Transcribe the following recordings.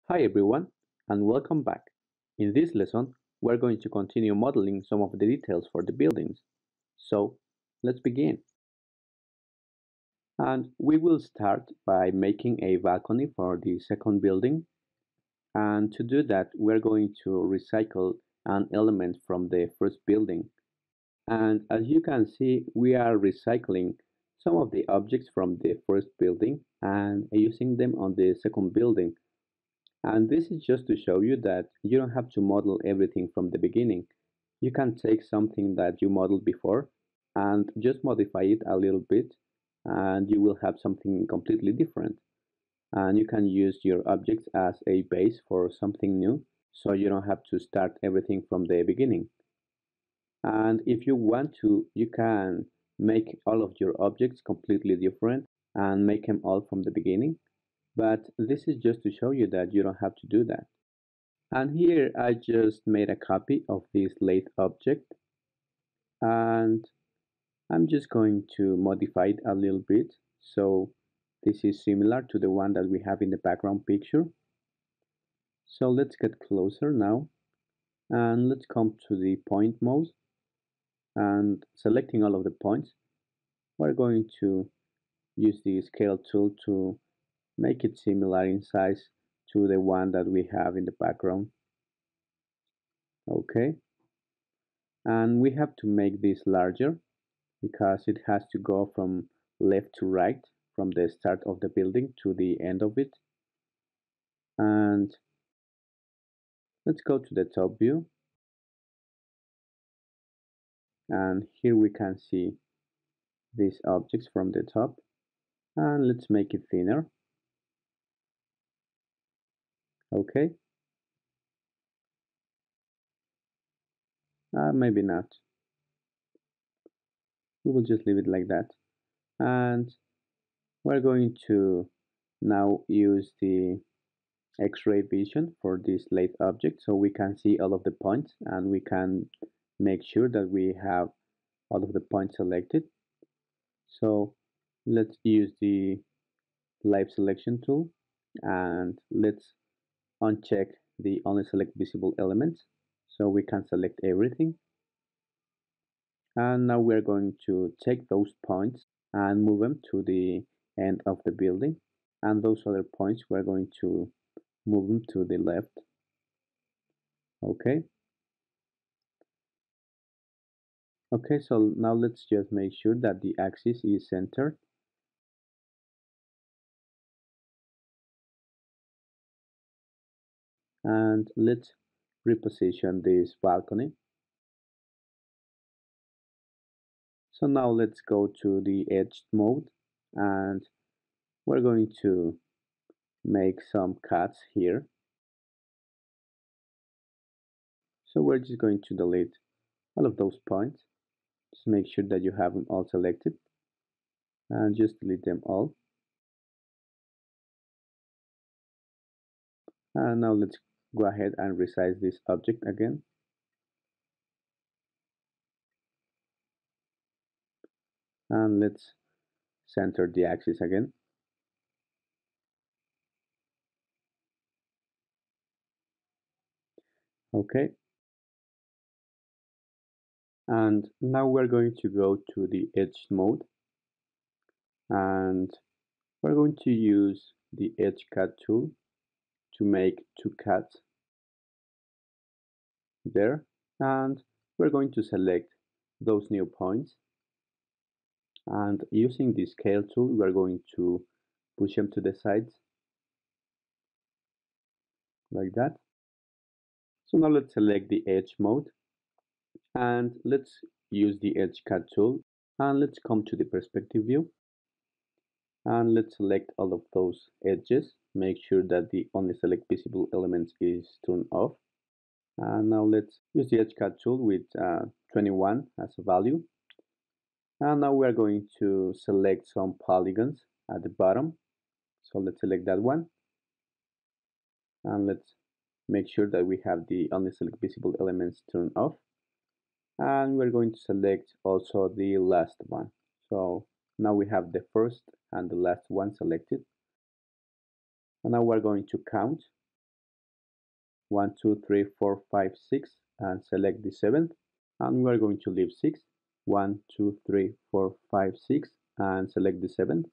Hi everyone, and welcome back. In this lesson, we're going to continue modeling some of the details for the buildings. So, let's begin. And we will start by making a balcony for the second building. And to do that, we're going to recycle an element from the first building. And as you can see, we are recycling some of the objects from the first building and using them on the second building. And this is just to show you that you don't have to model everything from the beginning. You can take something that you modeled before and just modify it a little bit, and you will have something completely different. And you can use your objects as a base for something new, so you don't have to start everything from the beginning. And if you want to, you can make all of your objects completely different and make them all from the beginning. But this is just to show you that you don't have to do that. And here I just made a copy of this lathe object, and I'm just going to modify it a little bit so this is similar to the one that we have in the background picture. So let's get closer now, and let's come to the point mode, and selecting all of the points, we're going to use the scale tool to make it similar in size to the one that we have in the background. Okay, and we have to make this larger because it has to go from left to right, from the start of the building to the end of it. And let's go to the top view, and here we can see these objects from the top, and let's make it thinner. Okay, maybe not, we will just leave it like that. And we're going to now use the X-ray vision for this lathe object so we can see all of the points, and we can make sure that we have all of the points selected. So let's use the live selection tool, and let's uncheck the only select visible elements so we can select everything. And now we're going to take those points and move them to the end of the building, and those other points we're going to move them to the left. Okay, so now let's just make sure that the axis is centered. And let's reposition this balcony. So now let's go to the edge mode, and we're going to make some cuts here. So we're just going to delete all of those points. Just make sure that you have them all selected, and just delete them all. And now let's go ahead and resize this object again. And let's center the axis again. Okay. And now we're going to go to the edge mode, and we're going to use the edge cut tool to make two cuts there, and we're going to select those new points, and using the scale tool we're going to push them to the sides like that. So now let's select the edge mode, and let's use the edge cut tool, and let's come to the perspective view, and let's select all of those edges. Make sure that the only select visible elements is turned off. And now let's use the edge cut tool with 21 as a value. And now we're going to select some polygons at the bottom. So let's select that one. And let's make sure that we have the only select visible elements turned off. And we're going to select also the last one. So now we have the first and the last one selected. And now we're going to count. 1, 2, 3, 4, 5, 6, and select the seventh. And we are going to leave 6. 1, 2, 3, 4, 5, 6, and select the seventh.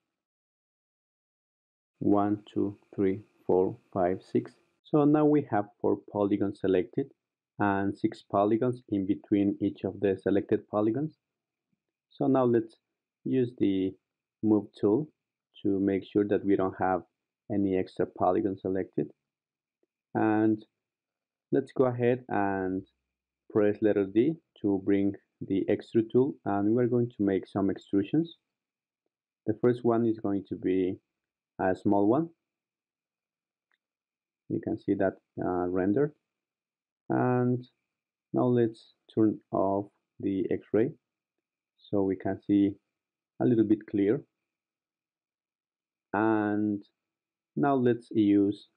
1, 2, 3, 4, 5, 6. So now we have 4 polygons selected and 6 polygons in between each of the selected polygons. So now let's use the move tool to make sure that we don't have any extra polygons selected. And let's go ahead and press letter D to bring the extrude tool, and we're going to make some extrusions. The first one is going to be a small one. You can see that rendered. And now let's turn off the X-ray so we can see a little bit clear. And now let's use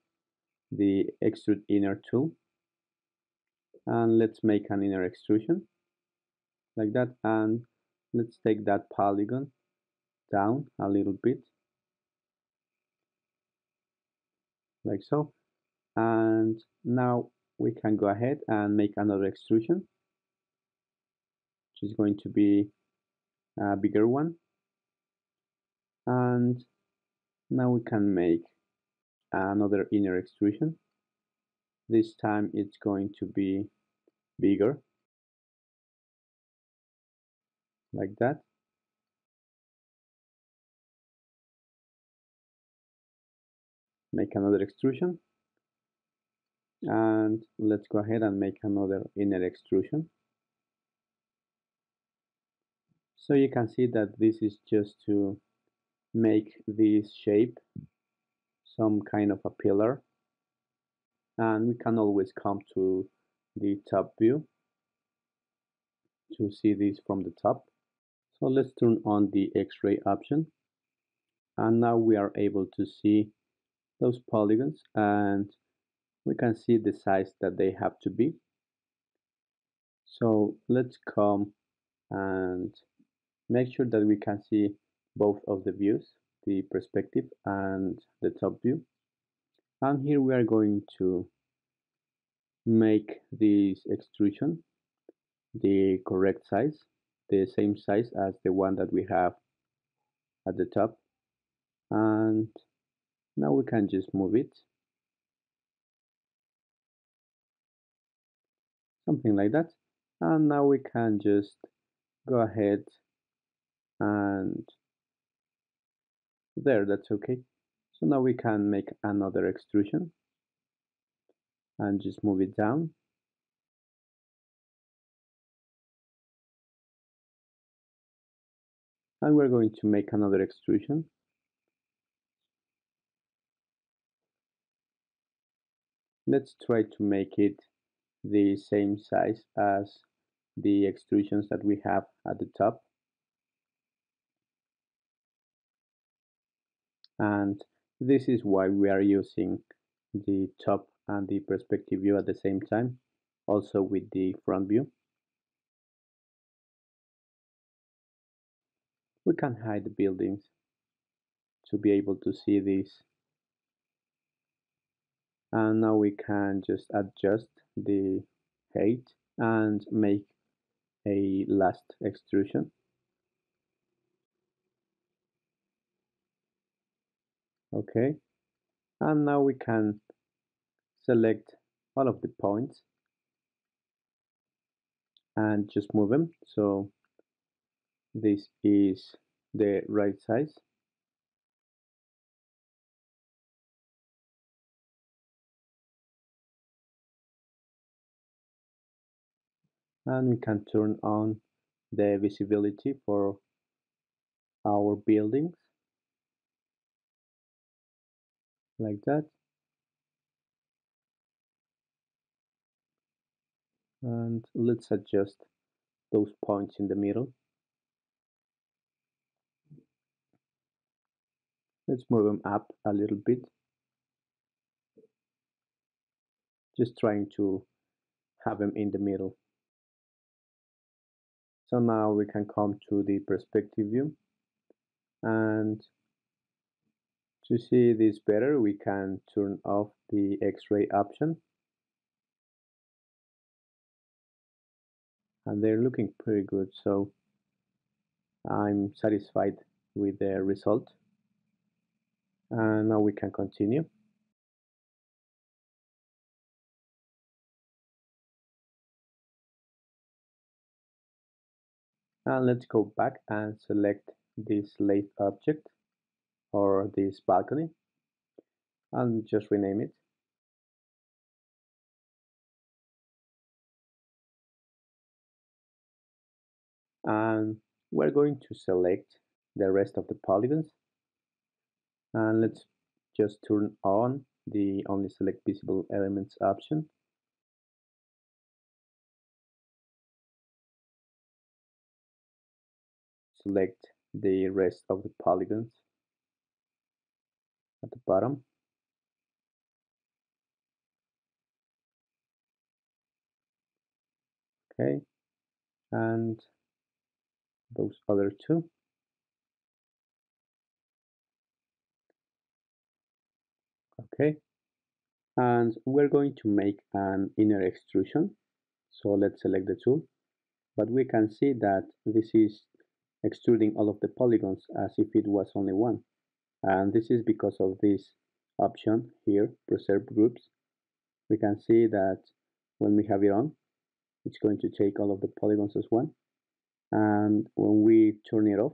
the extrude inner tool, and let's make an inner extrusion like that, and let's take that polygon down a little bit like so. And now we can go ahead and make another extrusion, which is going to be a bigger one. And now we can make another inner extrusion. This time it's going to be bigger like that. Make another extrusion, and let's go ahead and make another inner extrusion. So you can see that this is just to make this shape some kind of a pillar, and we can always come to the top view to see this from the top. So let's turn on the X-ray option, and now we are able to see those polygons, and we can see the size that they have to be. So let's come and make sure that we can see both of the views, the perspective and the top view. And here we are going to make this extrusion the correct size, the same size as the one that we have at the top. And now we can just move it, something like that. And now we can just go ahead and there, that's okay. So now we can make another extrusion and just move it down. And we're going to make another extrusion. Let's try to make it the same size as the extrusions that we have at the top. And this is why we are using the top and the perspective view at the same time, also with the front view. We can hide the buildings to be able to see this. And now we can just adjust the height and make a last extrusion. Okay, and now we can select all of the points and just move them so this is the right size. And we can turn on the visibility for our buildings like that. And let's adjust those points in the middle. Let's move them up a little bit, just trying to have them in the middle. So now we can come to the perspective view, and to see this better we can turn off the X-ray option and they're looking pretty good, so I'm satisfied with the result. And now we can continue. And let's go back and select this lathe object or this balcony and just rename it. And we're going to select the rest of the polygons, and let's just turn on the only select visible elements option. Select the rest of the polygons at the bottom. Okay, and those other two. Okay, and we're going to make an inner extrusion. So let's select the tool, but we can see that this is extruding all of the polygons as if it was only one. And this is because of this option here, preserve groups. We can see that when we have it on, it's going to take all of the polygons as one. And when we turn it off,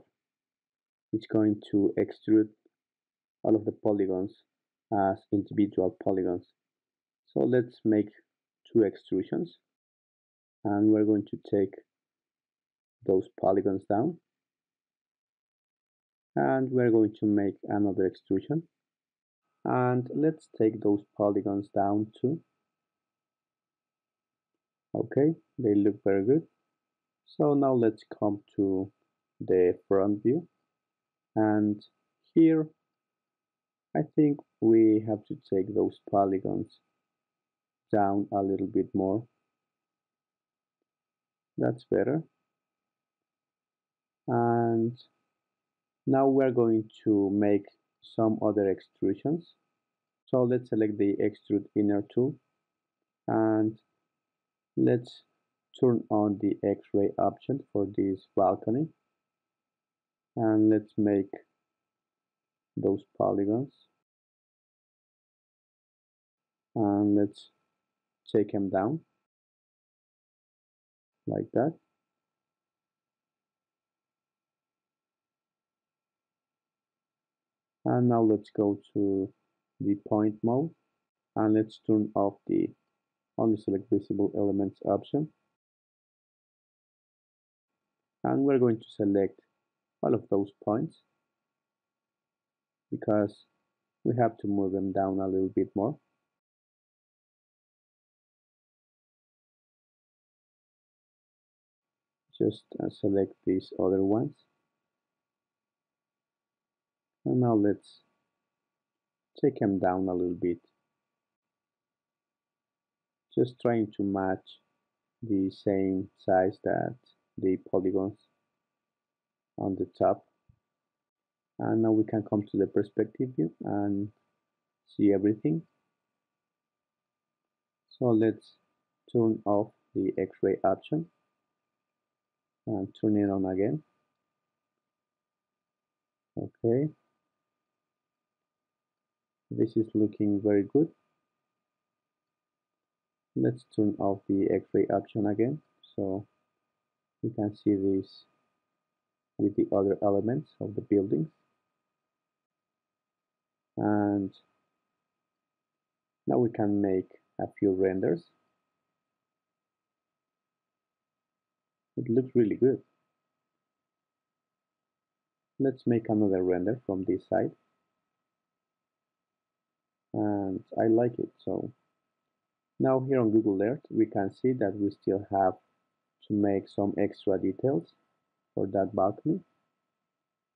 it's going to extrude all of the polygons as individual polygons. So let's make two extrusions, and we're going to take those polygons down, and we're going to make another extrusion, and let's take those polygons down too. Okay, they look very good. So now let's come to the front view, and here I think we have to take those polygons down a little bit more. That's better. And now we're going to make some other extrusions. So let's select the extrude inner tool, and let's turn on the X-ray option for this balcony, and let's make those polygons, and let's take them down like that. And now let's go to the point mode, and let's turn off the only select visible elements option, and we're going to select all of those points because we have to move them down a little bit more. Just select these other ones, and now let's take them down a little bit, just trying to match the same size that the polygons on the top. And now we can come to the perspective view and see everything. So let's turn off the X-ray option and turn it on again. Okay, this is looking very good. Let's turn off the X-ray option again so we can see this with the other elements of the buildings. And now we can make a few renders. It looks really good. Let's make another render from this side. And I like it. So now here on Google Earth, we can see that we still have to make some extra details for that balcony.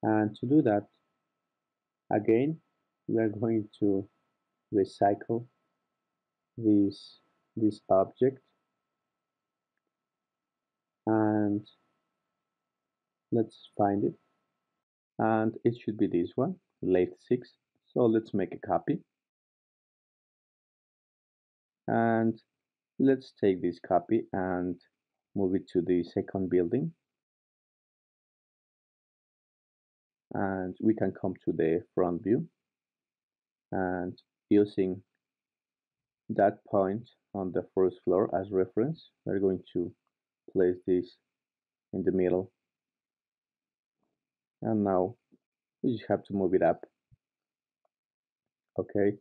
And to do that, again, we are going to recycle this object, and let's find it. And it should be this one, lathe 6. So let's make a copy. And let's take this copy and move it to the second building, and we can come to the front view, and using that point on the first floor as reference, we're going to place this in the middle, and now we just have to move it up. Okay,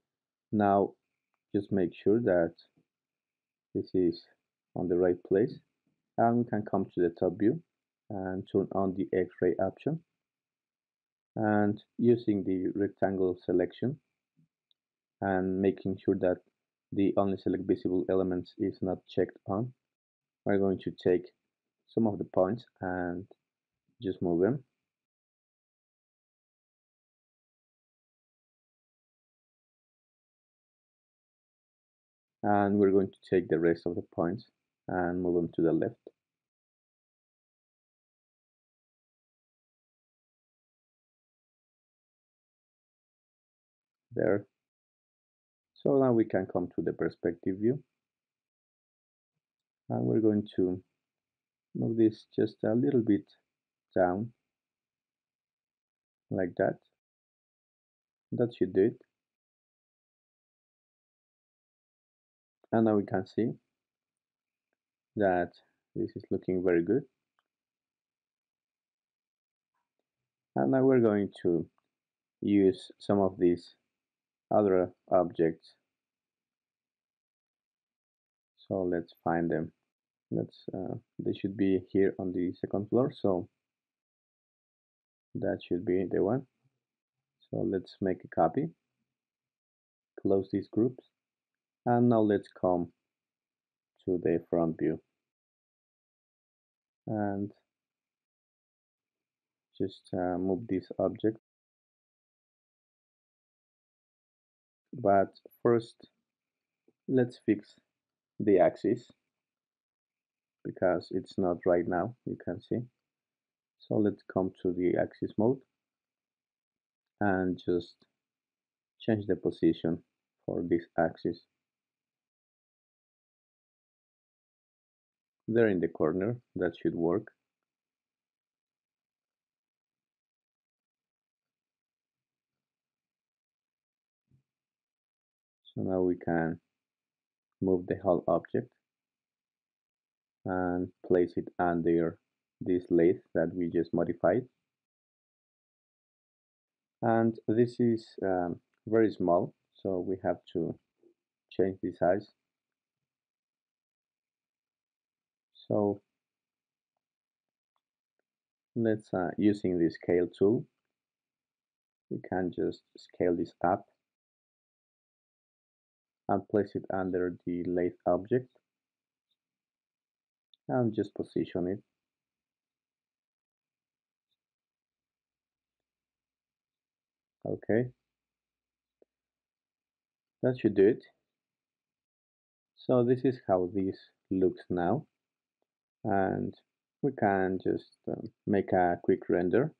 now just make sure that this is on the right place, and we can come to the top view and turn on the X-ray option, and using the rectangle selection and making sure that the only select visible elements is not checked on, we're going to take some of the points and just move them. And we're going to take the rest of the points and move them to the left. There. So now we can come to the perspective view, and we're going to move this just a little bit down, like that. That should do it. And now we can see that this is looking very good. And now we're going to use some of these other objects. So let's find them. They should be here on the second floor, so that should be the one. So let's make a copy, close these groups, and now let's come to the front view and just move this object. But first, let's fix the axis because it's not right now, you can see. So let's come to the axis mode and just change the position for this axis. There in the corner, that should work. So now we can move the whole object and place it under this lathe that we just modified. And this is very small, so we have to change the size. So let's using the scale tool, we can just scale this up and place it under the lathe object and just position it. Okay, that should do it. So this is how this looks now, and we can just make a quick render,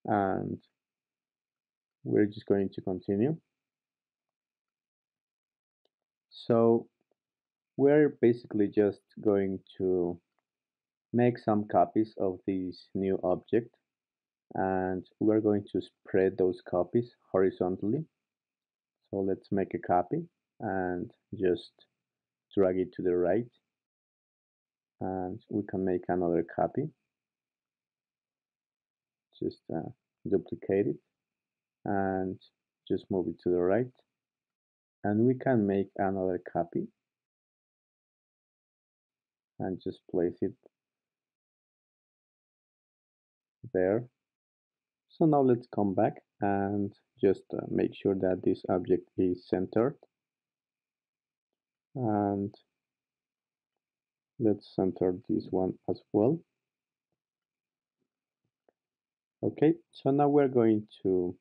and we're just going to continue. So we're basically just going to make some copies of this new object, and we're going to spread those copies horizontally. So let's make a copy and just drag it to the right, and we can make another copy, just duplicate it and just move it to the right, and we can make another copy and just place it there. So now let's come back and just make sure that this object is centered, and let's center this one as well. Okay, so now we're going to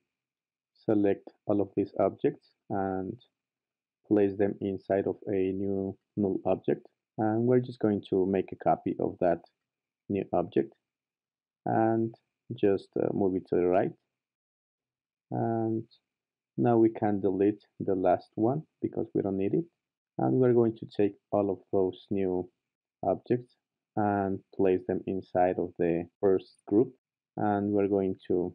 select all of these objects and place them inside of a new null object, and we're just going to make a copy of that new object and just move it to the right. And now we can delete the last one because we don't need it, And we're going to take all of those new objects and place them inside of the first group. And we're going to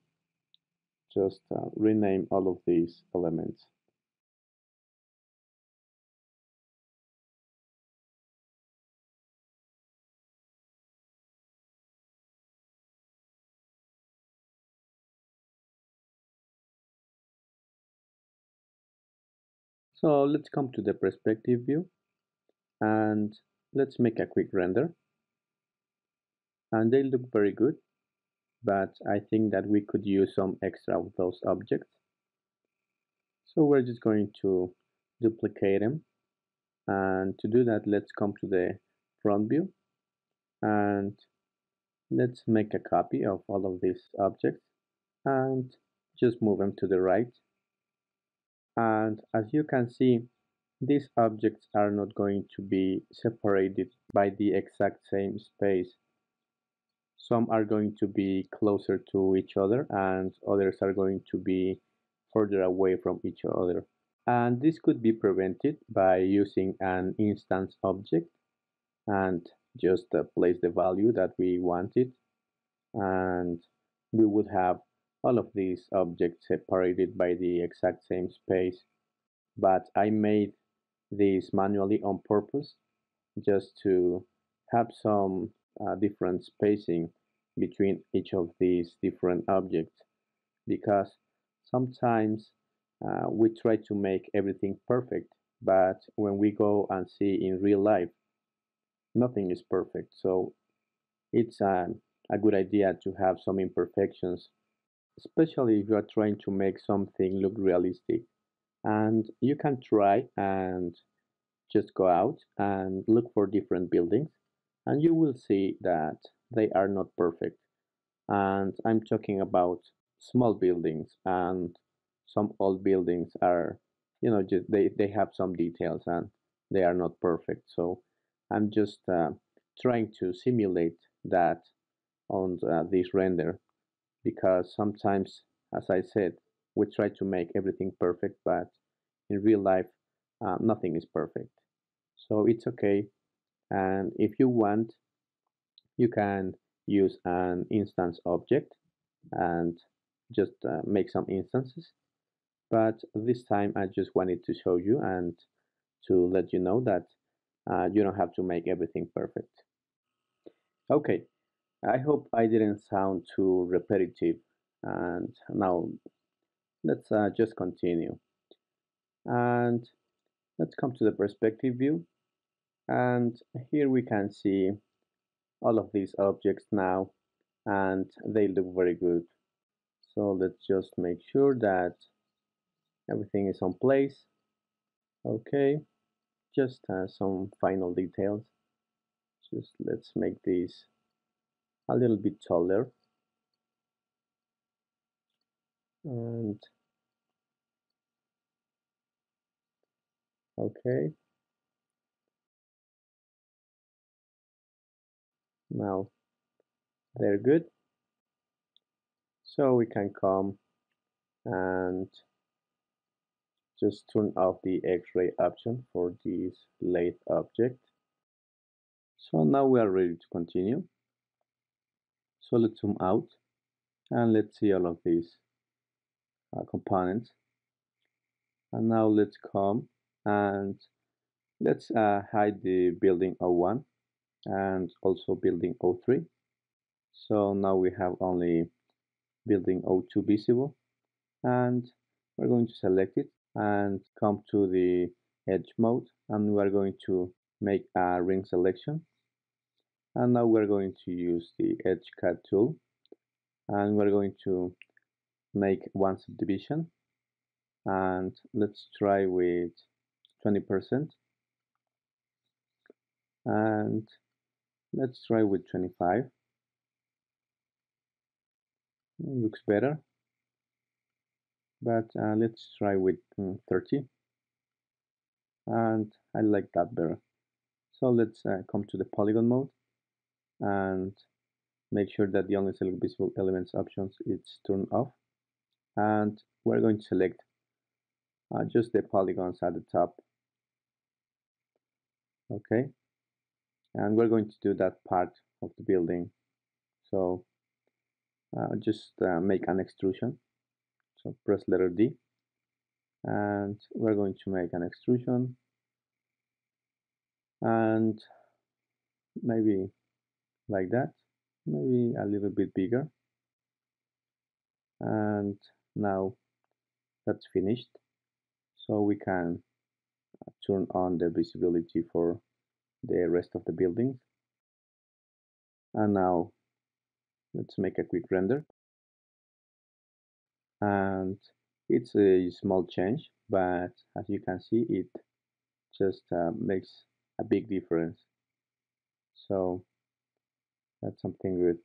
just rename all of these elements. So let's come to the perspective view and let's make a quick render. And they look very good, but I think that we could use some extra of those objects. So we're just going to duplicate them. And to do that, let's come to the front view and let's make a copy of all of these objects and just move them to the right. And as you can see, these objects are not going to be separated by the exact same space. Some are going to be closer to each other and others are going to be further away from each other. And this could be prevented by using an instance object and just place the value that we wanted, and we would have all of these objects separated by the exact same space. But I made this manually on purpose just to have some different spacing between each of these different objects, because sometimes we try to make everything perfect, but when we go and see in real life, nothing is perfect. So it's a good idea to have some imperfections, especially if you are trying to make something look realistic. And you can try and just go out and look for different buildings, and you will see that they are not perfect. And I'm talking about small buildings, and some old buildings are, just they have some details and they are not perfect. So I'm just trying to simulate that on this render, because sometimes, as I said, we try to make everything perfect, but in real life, nothing is perfect. So it's okay. And if you want, you can use an instance object and just make some instances. But this time I just wanted to show you and to let you know that you don't have to make everything perfect. Okay, I hope I didn't sound too repetitive. And now let's just continue. And let's come to the perspective view. And here we can see all of these objects now, and they look very good. So let's just make sure that everything is on place. Okay, just some final details. Just let's make this a little bit taller. And okay, now they're good. So we can come and just turn off the X-ray option for this lathe object. So now we are ready to continue. So let's zoom out and let's see all of these components. And now let's come and let's hide the building O1 and also building O3. So now we have only building O2 visible, and we're going to select it and come to the edge mode, and we're going to make a ring selection. And now we're going to use the edge cut tool, and we're going to make one subdivision, and let's try with 20%, and let's try with 25. Looks better, but let's try with 30, and I like that better. So let's come to the polygon mode and make sure that the only select visible elements options is turned off, and we're going to select just the polygons at the top. Okay, and we're going to do that part of the building. So just make an extrusion. So press letter D, and we're going to make an extrusion, and maybe like that, maybe a little bit bigger. And now that's finished. So we can turn on the visibility for the rest of the buildings. And now let's make a quick render. And it's a small change, but as you can see, it just makes a big difference. So that's something good.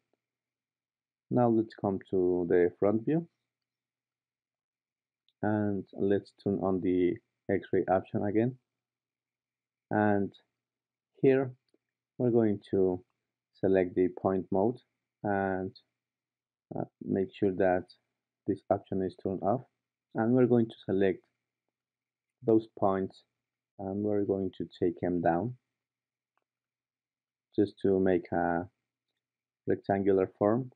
Now let's come to the front view, and let's turn on the X-ray option again. And here we're going to select the point mode and make sure that this option is turned off. And we're going to select those points, and we're going to take them down just to make a rectangular form.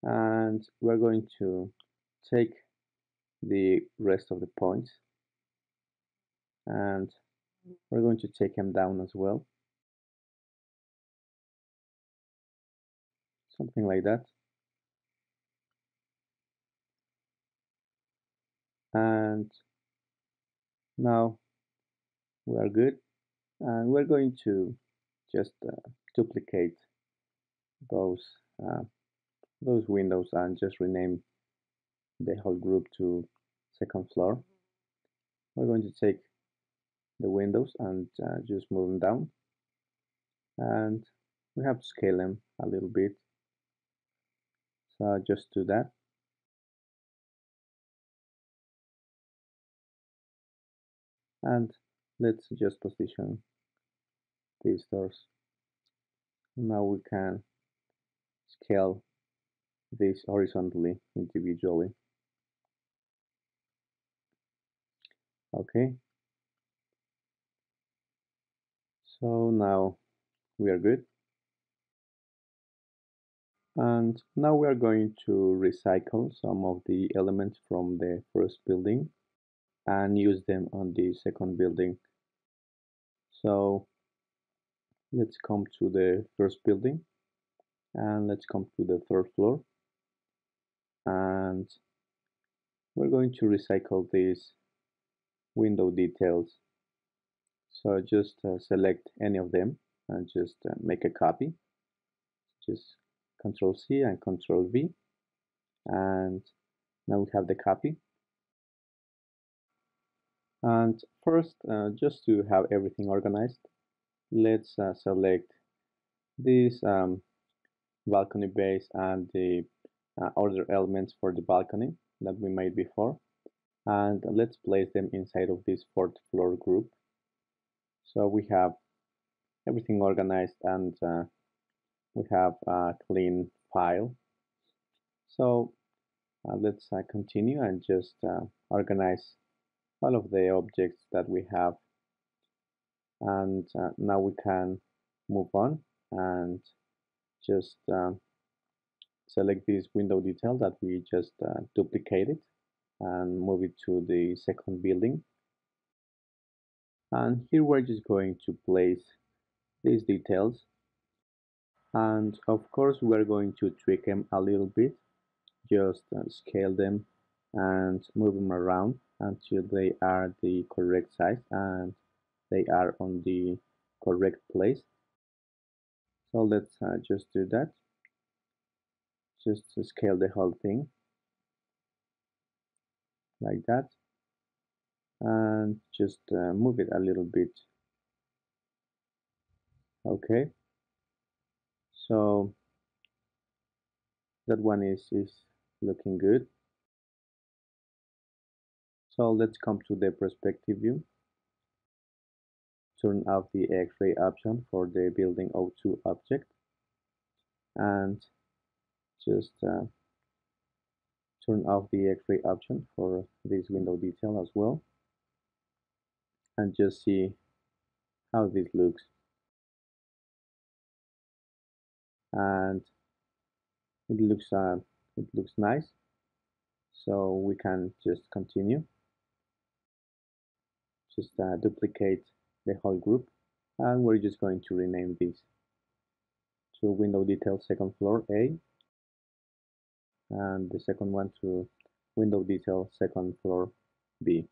And we're going to take the rest of the points, and we're going to take them down as well, something like that. And now we are good, and we're going to just duplicate those uh, those windows and just rename the whole group to second floor. We're going to take the windows and just move them down, and we have to scale them a little bit, so just do that. And let's just position these doors. Now we can scale this horizontally individually. Okay, so now we are good. And now we are going to recycle some of the elements from the first building and use them on the second building. So let's come to the first building, and let's come to the third floor, and we're going to recycle these window details. So just select any of them and just make a copy. Just Control C and Control V, and now we have the copy. And first, just to have everything organized, let's select this balcony base and the other elements for the balcony that we made before, and let's place them inside of this fourth floor group. So we have everything organized, and we have a clean file. So let's continue and just organize all of the objects that we have, and now we can move on and just select this window detail that we just duplicated and move it to the second building. And here we're just going to place these details, and of course we're going to tweak them a little bit, just scale them and move them around until they are the correct size and they are on the correct place. So let's just do that, just to scale the whole thing like that, and just move it a little bit. Okay, so that one is looking good. So let's come to the perspective view, turn off the X-ray option for the building O2 object, and just turn off the X-ray option for this window detail as well, and just see how this looks, and it looks uh, it looks nice. So we can just continue, just duplicate the whole group, and we're just going to rename this to window detail second floor A, and the second one to window detail second floor B,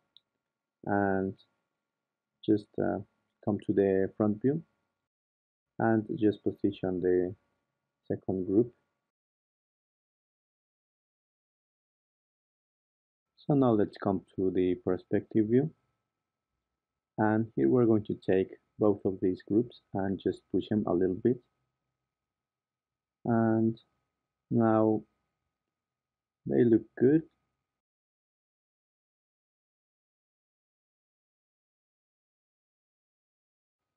and just come to the front view and just position the second group. So now let's come to the perspective view, and here we're going to take both of these groups and just push them a little bit, and now they look good.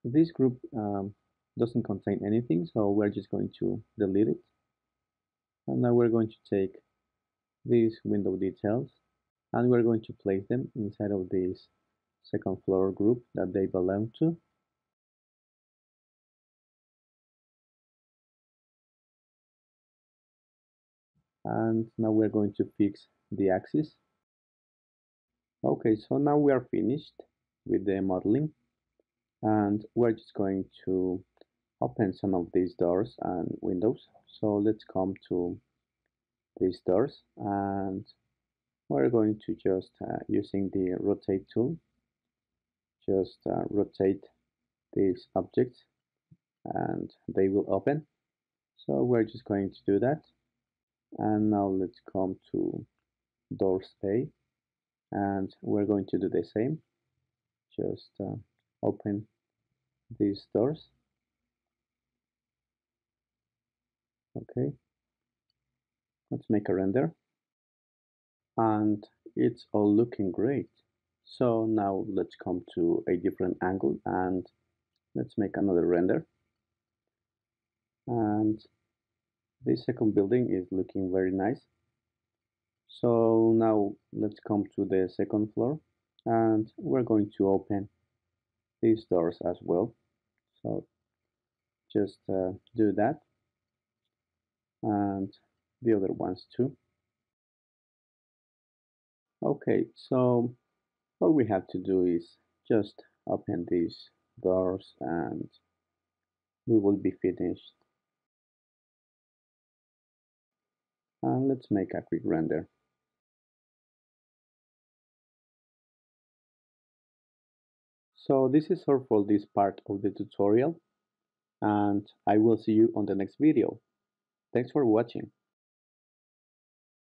This group doesn't contain anything, so we're just going to delete it. And now we're going to take these window details and we're going to place them inside of this second floor group that they belong to. And now we're going to fix the axis. Okay, so now we are finished with the modeling, and we're just going to open some of these doors and windows. So let's come to these doors, and we're going to just using the rotate tool, just rotate these objects and they will open. So we're just going to do that. And now let's come to doors A, and we're going to do the same. Just open these doors. Okay, let's make a render. And it's all looking great. So now let's come to a different angle and let's make another render. And this second building is looking very nice. So now let's come to the second floor and we're going to open these doors as well. So just do that and the other ones too. Okay, so all we have to do is just open these doors and we will be finished. And let's make a quick render. So this is all for this part of the tutorial, and I will see you on the next video. Thanks for watching.